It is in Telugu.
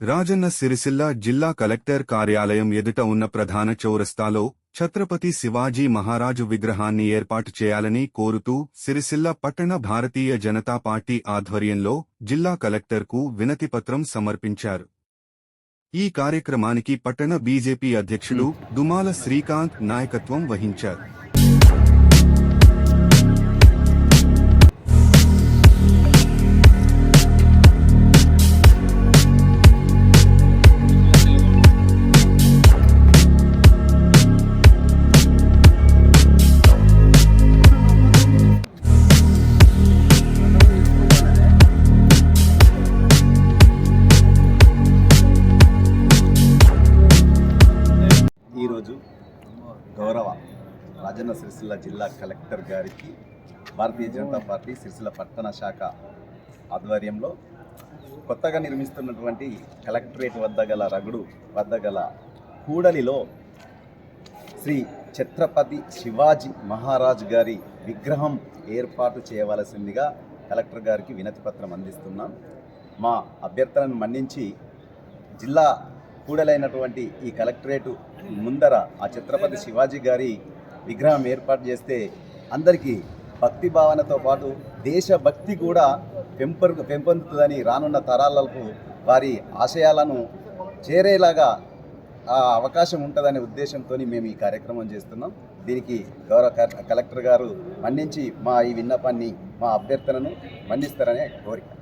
రాజన్న సిరిసిల్ల జిల్లా కలెక్టర్ కార్యాలయం ఎదుట ఉన్న ప్రధాన చౌరస్తాలో ఛత్రపతి శివాజీ మహారాజు విగ్రహాన్ని ఏర్పాటు చేయాలని కోరుతూ సిరిసిల్ల పట్టణ భారతీయ జనతా పార్టీ ఆధ్వర్యంలో జిల్లా కలెక్టర్కు వినతిపత్రం సమర్పించారు. ఈ కార్యక్రమానికి పట్టణ బీజేపీ అధ్యక్షుడు దుమాల శ్రీకాంత్ నాయకత్వం వహించారు. ఈరోజు గౌరవ రాజన్న సిరిసిల్ల జిల్లా కలెక్టర్ గారికి భారతీయ జనతా పార్టీ సిరిసిల్ల పట్టణ శాఖ ఆధ్వర్యంలో కొత్తగా నిర్మిస్తున్నటువంటి కలెక్టరేట్ వద్ద గల కూడలిలో శ్రీ ఛత్రపతి శివాజీ మహారాజ్ గారి విగ్రహం ఏర్పాటు చేయవలసిందిగా కలెక్టర్ గారికి వినతిపత్రం అందిస్తున్నాం. మా అభ్యర్థనను మన్నించి జిల్లా కూడలైనటువంటి ఈ కలెక్టరేటు ముందర ఆ ఛత్రపతి శివాజీ గారి విగ్రహం ఏర్పాటు చేస్తే అందరికీ భక్తి భావనతో పాటు దేశభక్తి కూడా పెంపొందుతుందని, రానున్న తరాలకు వారి ఆశయాలను చేరేలాగా ఆ అవకాశం ఉంటుందనే ఉద్దేశంతో మేము ఈ కార్యక్రమం చేస్తున్నాం. దీనికి గౌరవ కలెక్టర్ గారు మన్నించి మా ఈ విన్నపాన్ని, మా అభ్యర్థనను మన్నిస్తారనే కోరిక.